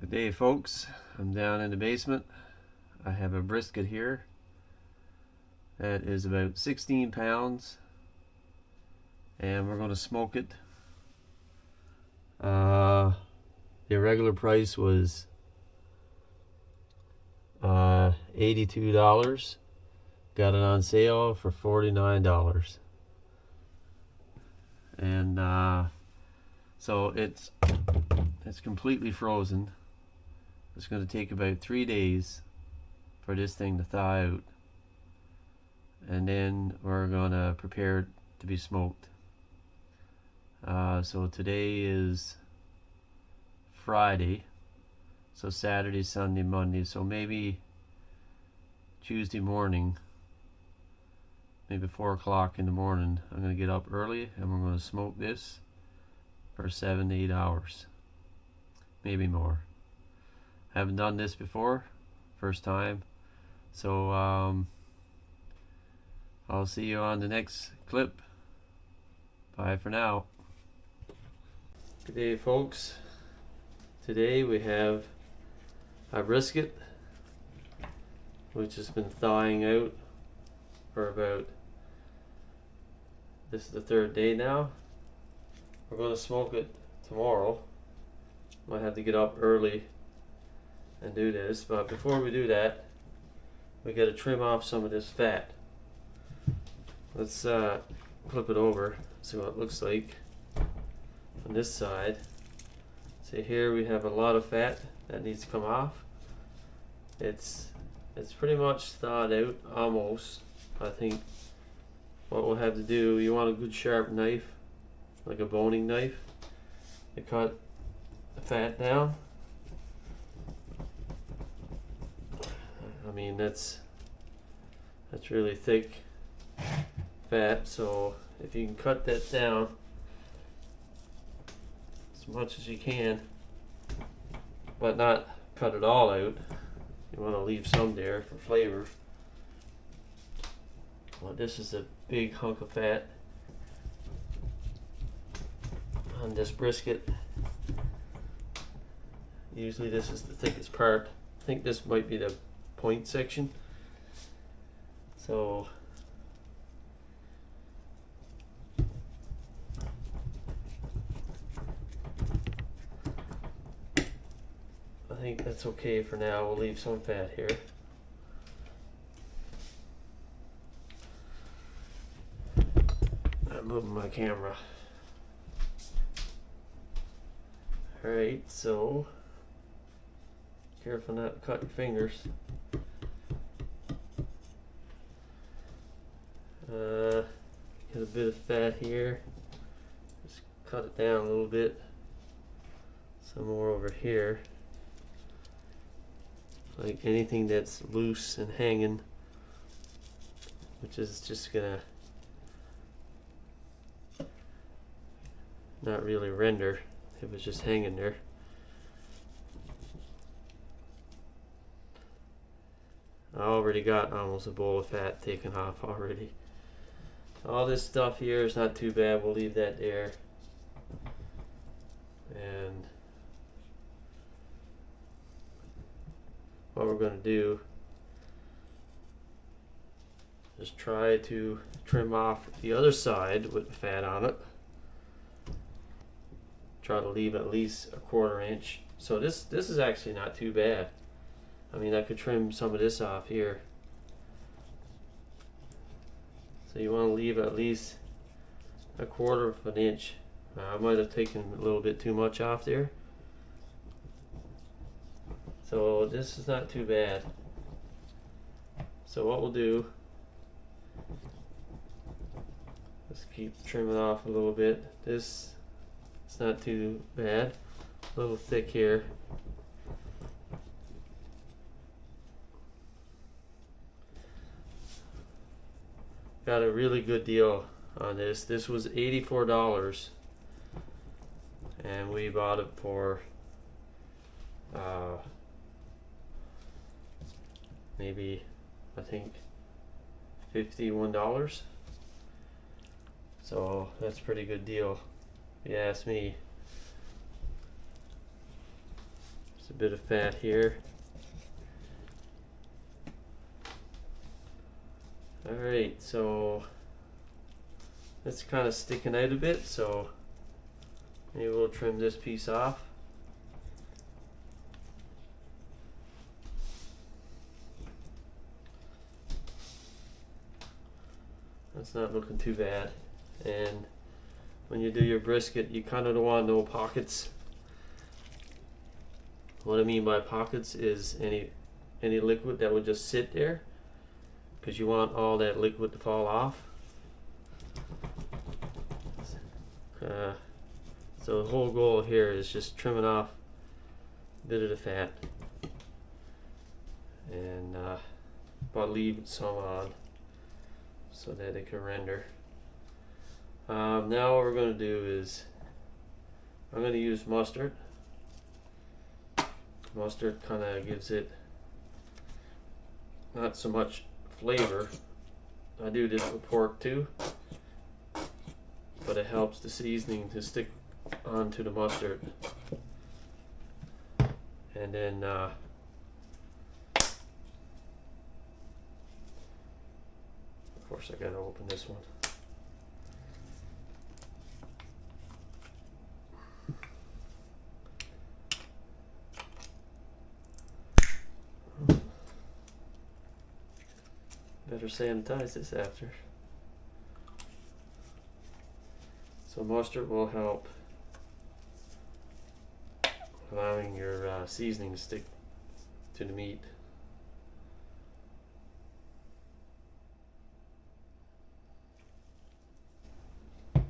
Good day, folks. I'm down in the basement. I have a brisket here that is about 16 pounds, and we're going to smoke it. The regular price was $82. Got it on sale for $49, and so it's completely frozen. It's going to take about 3 days for this thing to thaw out, and then we're going to prepare it to be smoked. So today is Friday, so Saturday, Sunday, Monday, so maybe Tuesday morning, maybe 4 o'clock in the morning, I'm going to get up early and we're going to smoke this for 7 to 8 hours, maybe more. Haven't done this before, first time, so I'll see you on the next clip. Bye for now. Good day, folks. Today we have a brisket which has been thawing out for about, this is the 3rd day now. We're going to smoke it tomorrow. Might have to get up early and do this, but before we do that, we got to trim off some of this fat. Let's flip it over, see what it looks like on this side. See, here we have a lot of fat that needs to come off. It's pretty much thawed out, almost. I think what we'll have to do, you want a good sharp knife, like a boning knife, to cut the fat down. I mean, that's really thick fat, so if you can cut that down as much as you can, but not cut it all out. You want to leave some there for flavor. Well, this is a big hunk of fat on this brisket. Usually this is the thickest part. I think this might be the point section. So I think that's okay for now. We'll leave some fat here. I'm moving my camera. Alright, so careful not to cut your fingers. Get a bit of fat here. Just cut it down a little bit. Some more over here. Like anything that's loose and hanging, which is just gonna not really render if it's just hanging there. I already got almost a bowl of fat taken off already. All this stuff here is not too bad. We'll leave that there. And what we're going to do is try to trim off the other side with the fat on it. Try to leave at least a 1/4 inch. So this is actually not too bad. I mean, I could trim some of this off here. So you want to leave at least a 1/4 inch. I might have taken a little bit too much off there. So this is not too bad. So what we'll do, let's keep trimming off a little bit. This is not too bad. A little thick here. Got a really good deal on this. This was $84, and we bought it for maybe, I think, $51. So that's a pretty good deal, if you ask me. There's a bit of fat here. Alright, so it's kind of sticking out a bit, so maybe we'll trim this piece off. That's not looking too bad. And when you do your brisket, you kind of don't want no pockets. What I mean by pockets is any liquid that would just sit there, because you want all that liquid to fall off. So the whole goal here is just trimming off a bit of the fat and but leave some on so that it can render. Now what we're going to do is I'm going to use mustard. Mustard kind of gives it not so much flavor. I do this with pork too, but it helps the seasoning to stick onto the mustard. And then of course I gotta open this one. Better sanitize this after. So mustard will help allowing your seasoning to stick to the meat. So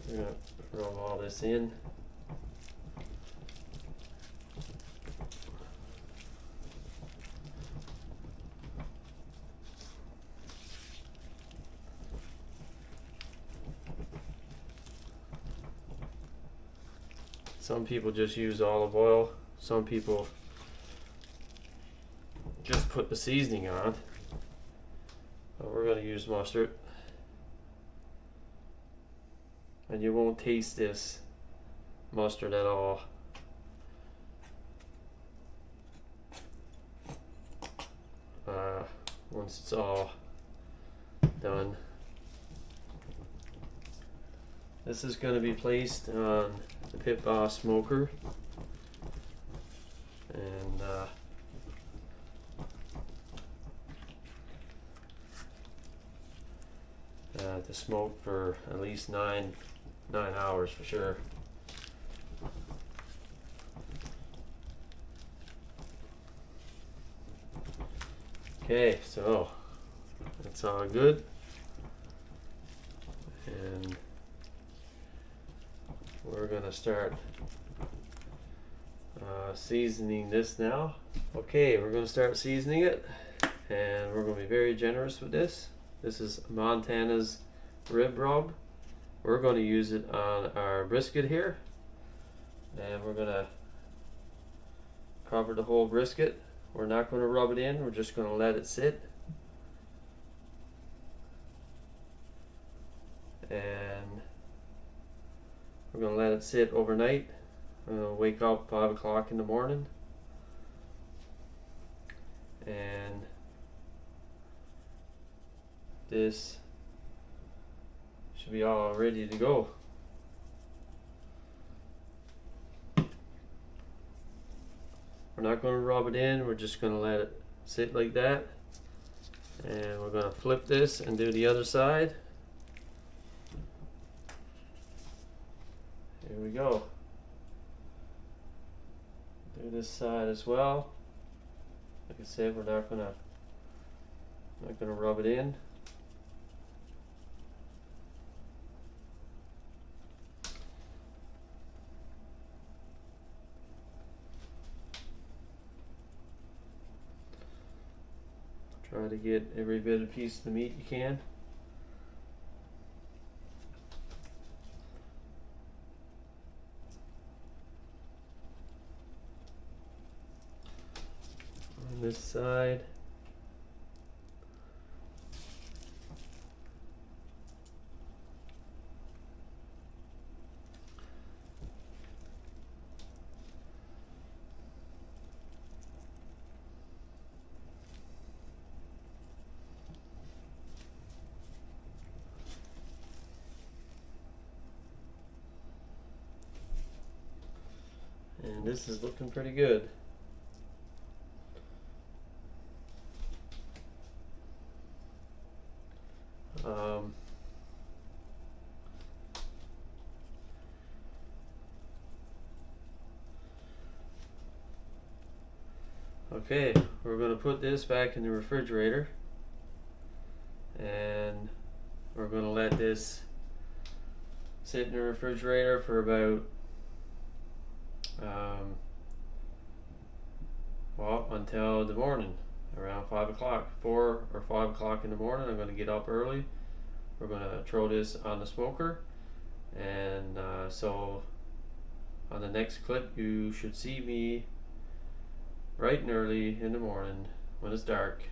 we're going to rub all this in. Some people just use olive oil. Some people just put the seasoning on. But we're going to use mustard. And you won't taste this mustard at all. Once it's all done. This is going to be placed on the Pit Boss smoker, and to smoke for at least nine hours for sure. Okay, so that's all good, and we're gonna start seasoning this now. Okay, we're gonna start seasoning it, and we're gonna be very generous with this. This is Montana's rib rub. We're gonna use it on our brisket here, and we're gonna cover the whole brisket. We're not gonna rub it in, we're just gonna let it sit. And we're going to let it sit overnight. I'm going to wake up 5 o'clock in the morning, and this should be all ready to go. We're not going to rub it in, we're just going to let it sit like that. And we're going to flip this and do the other side. Here we go. Do this side as well. Like I said, we're not gonna rub it in. Try to get every bit of piece of the meat you can. This side. And this is looking pretty good. Okay, we're going to put this back in the refrigerator, and we're going to let this sit in the refrigerator for about until the morning, around 5 o'clock. 4 or 5 o'clock in the morning, I'm going to get up early. We're going to throw this on the smoker, and so on the next clip you should see me bright and early in the morning when it's dark,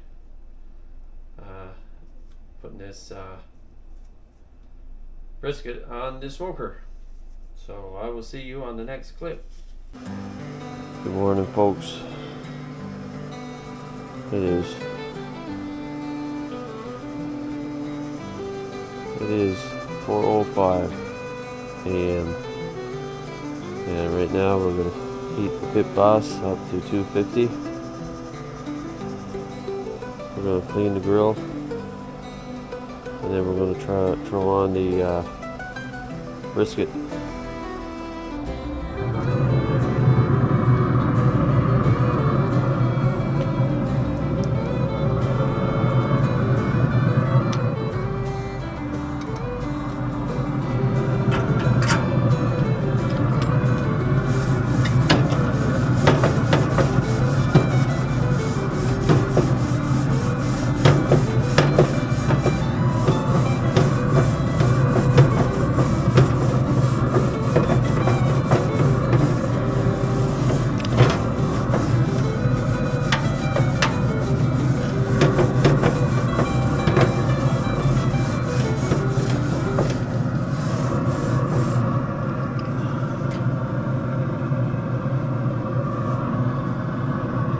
putting this brisket on the smoker. So I will see you on the next clip. Good morning, folks. It is 4:05 a.m. and right now we're going to heat the pit boss up to 250. We're going to clean the grill, and then we're going to throw on the brisket.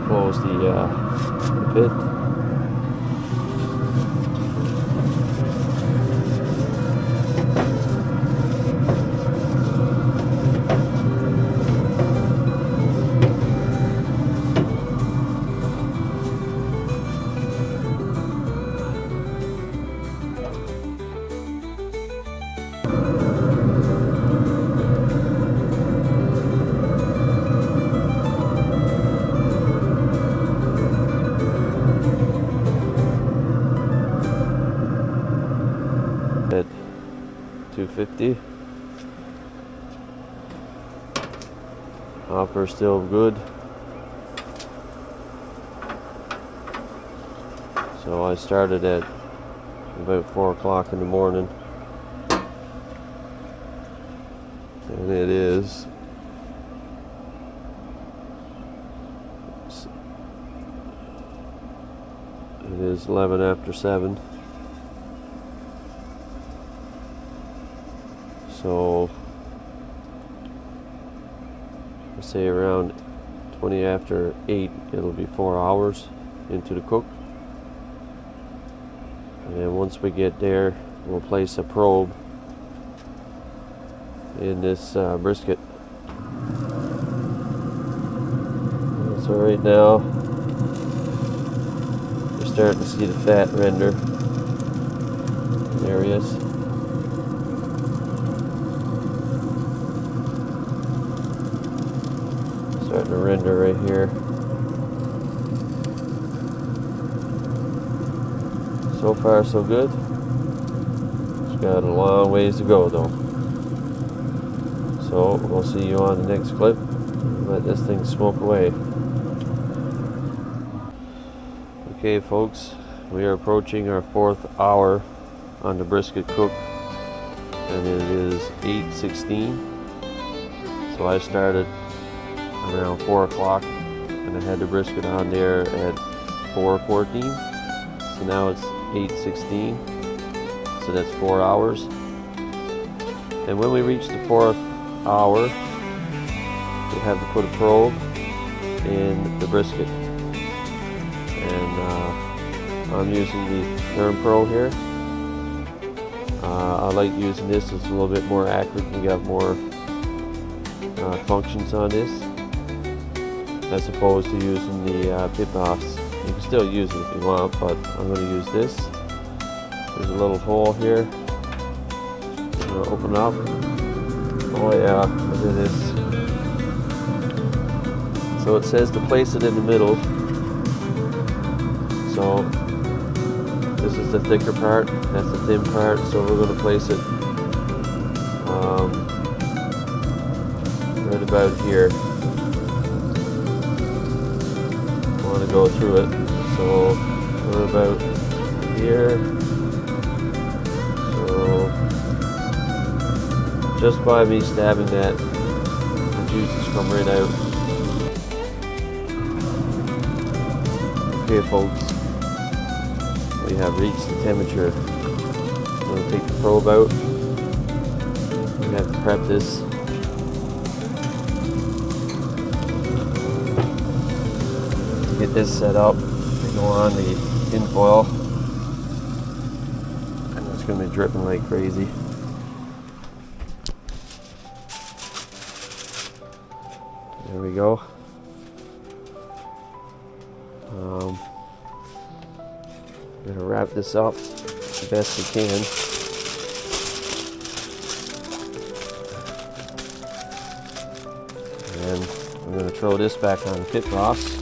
Close the pit. At 250. Hopper still good. So I started at about 4 o'clock in the morning, and it is 11 after 7. So I say around 20 after 8, it'll be 4 hours into the cook. And then once we get there, we'll place a probe in this brisket. So right now, you're starting to see the fat render. There he is. Starting to render right here. So far so good. It's got a long ways to go though. So we'll see you on the next clip. Let this thing smoke away. Okay folks, we are approaching our 4th hour on the brisket cook, and it is 8:16. So I started around 4 o'clock, and I had the brisket on there at 4:14. So now it's 8:16. So that's 4 hours. And when we reach the 4th hour, we have to put a probe in the brisket. And I'm using the Therm Pro here. I like using this. It's a little bit more accurate. We got more functions on this. as opposed to using the pit boss. You can still use it if you want, but I'm going to use this. There's a little hole here. I'm going to open it up. Oh yeah, look at this. So it says to place it in the middle. So this is the thicker part, that's the thin part, so we're going to place it right about here. I want to go through it, so we're about here. So just by me stabbing that, the juices come right out. Okay folks, we have reached the temperature. I'm going to take the probe out. We have to prep this. Get this set up and go on the tin foil. And it's going to be dripping like crazy. There we go. I'm going to wrap this up the best we can. And I'm going to throw this back on the pit boss.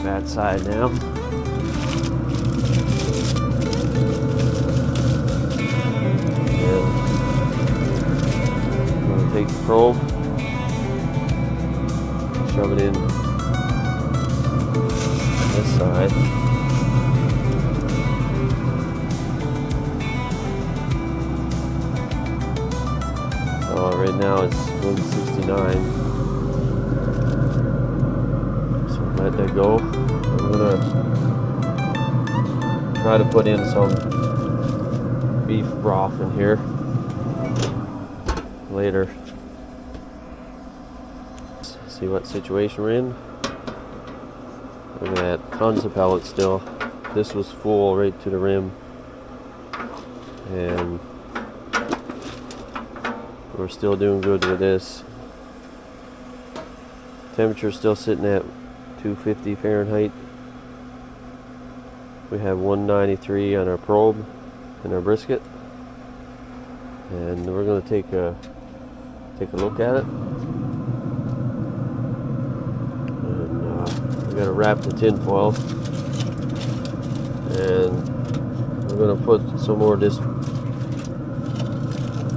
That side now. And I'm going to take the probe, shove it in this side. So right now it's 169. So let that go. I'm gonna try to put in some beef broth in here later. See what situation we're in. Look at that, tons of pellets still. This was full right to the rim, and we're still doing good with this. Temperature still sitting at 250 Fahrenheit. We have 193 on our probe and our brisket, and we're going to take a look at it. We got to wrap the tin foil, and we're going to put some more of this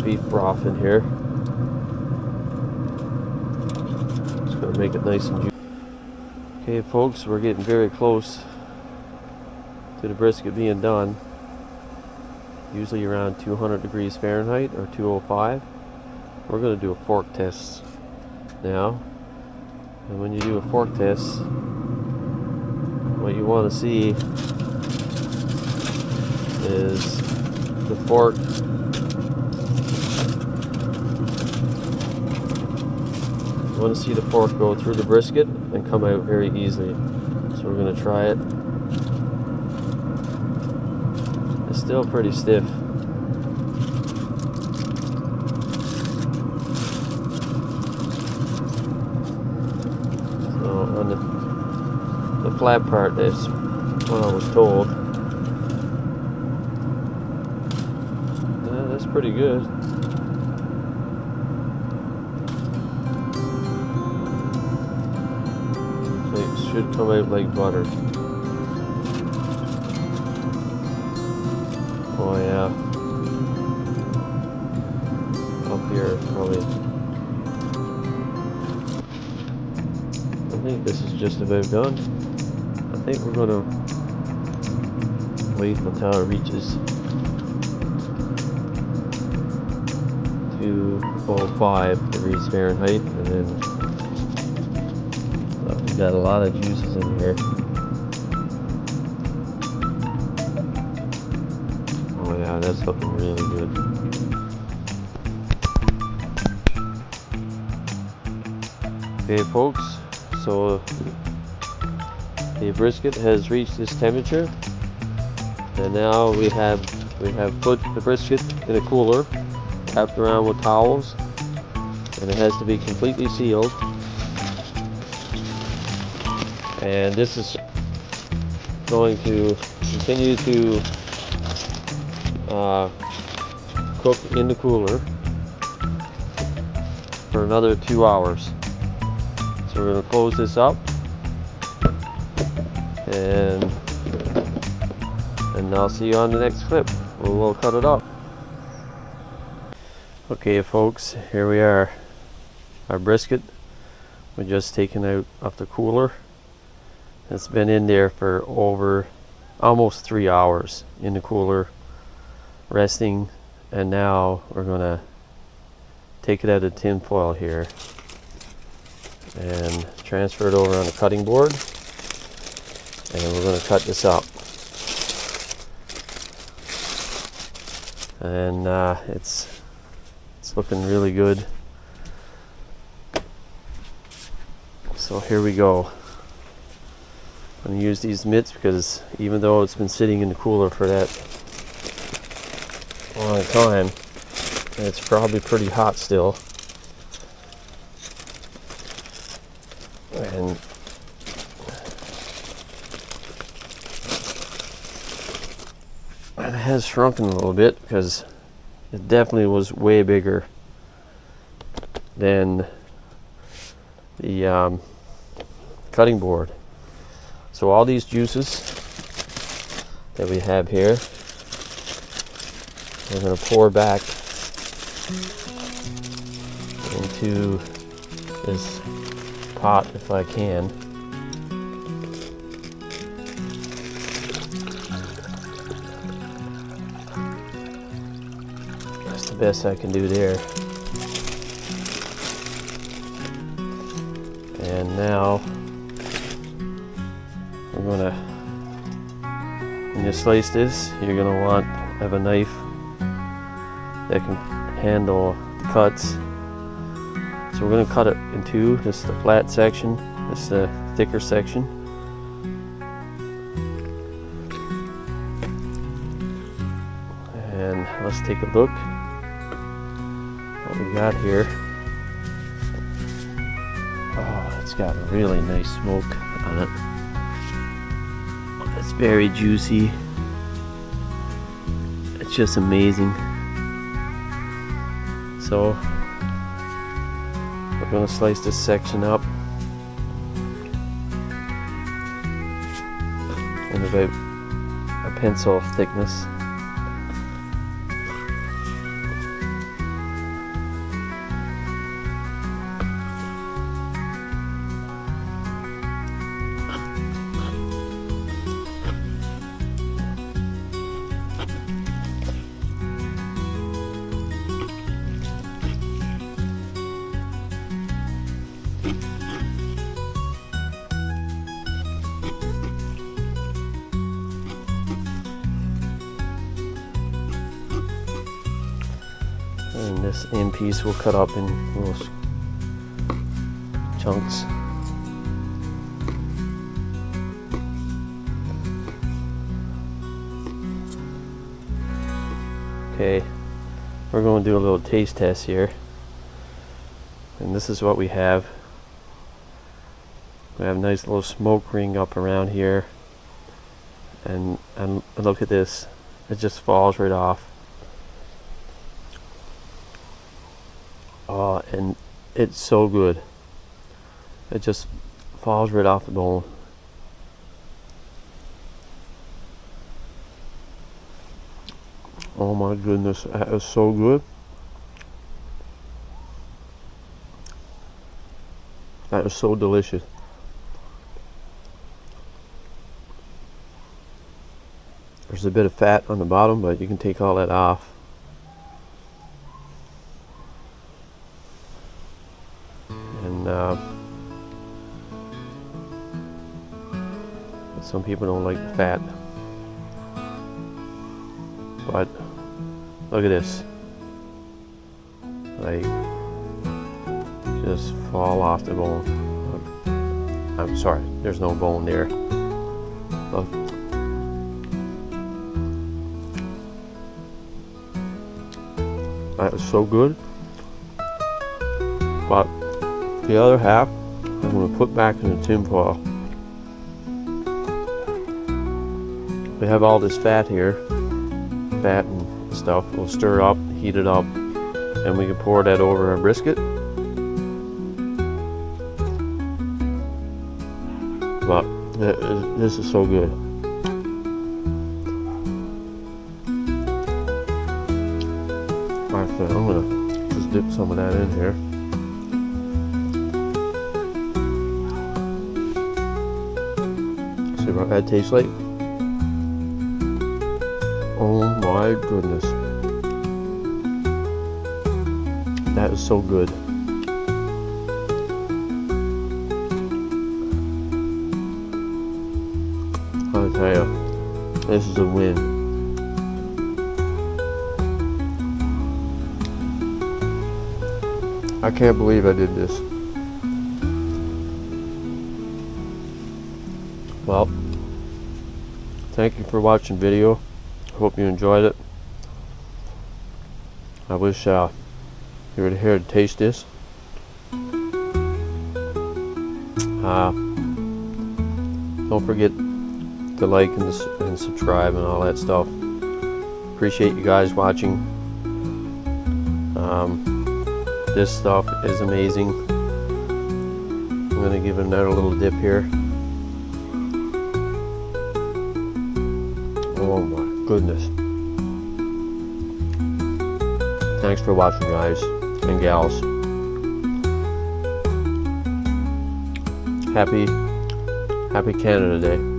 beef broth in here. It's going to make it nice and juicy. Okay folks, we're getting very close to the brisket being done. Usually around 200 degrees Fahrenheit or 205. We're going to do a fork test now. And when you do a fork test, what you want to see is the fork want to see the fork go through the brisket and come out very easily. So we're going to try it. It's still pretty stiff. So on the flat part, that's what I was told. Yeah, that's pretty good. Should come out like butter. Oh yeah. Up here probably. I think this is just about done. I think we're gonna wait until it reaches 205 degrees Fahrenheit, and then we've got a lot of juices in here. Oh yeah, that's looking really good. Okay folks, so the brisket has reached this temperature, and now we have put the brisket in a cooler, wrapped around with towels, and it has to be completely sealed. And this is going to continue to cook in the cooler for another 2 hours. So we're going to close this up, and I'll see you on the next clip where we'll cut it up. Okay folks, here we are. Our brisket, we just taken out of the cooler. It's been in there for over almost 3 hours in the cooler, resting, and now we're gonna take it out of tin foil here and transfer it over on the cutting board, and we're gonna cut this up. And it's looking really good. So here we go. I'm gonna use these mitts because even though it's been sitting in the cooler for that long time, it's probably pretty hot still. And it has shrunken a little bit because it definitely was way bigger than the cutting board. So all these juices that we have here, we're going to pour back into this pot if I can. That's the best I can do there. And now we're gonna, when you slice this, you're gonna have a knife that can handle the cuts. So we're gonna cut it in two. This is the flat section, this is the thicker section. And let's take a look what we got here. Oh, it's got a really nice smoke on it. It's very juicy. It's just amazing. So we're going to slice this section up in about a pencil thickness. And this end piece we'll cut up in little chunks. Okay, we're going to do a little taste test here. And this is what we have. We have a nice little smoke ring up around here. And look at this. It just falls right off. Oh, and it's so good. It just falls right off the bone. Oh my goodness, that is so good. That is so delicious. There's a bit of fat on the bottom, but you can take all that off. And some people don't like the fat. But look at this. Like, just fall off the bone. I'm sorry, there's no bone there. Look. That is so good. But the other half I'm going to put back in the tin foil we have all this fat here, fat and stuff. We'll stir it up, heat it up, and we can pour that over our brisket. But this is so good. Actually, I'm gonna just dip some of that in here. See what that tastes like. Oh my goodness. That is so good. I'll tell you, this is a win. I can't believe I did this. Well, thank you for watching the video. Hope you enjoyed it. I wish you were here to taste this. Don't forget to like and subscribe and all that stuff. Appreciate you guys watching. This stuff is amazing. I'm gonna give it another little dip here. Oh my goodness. Thanks for watching, guys and gals. Happy Canada Day.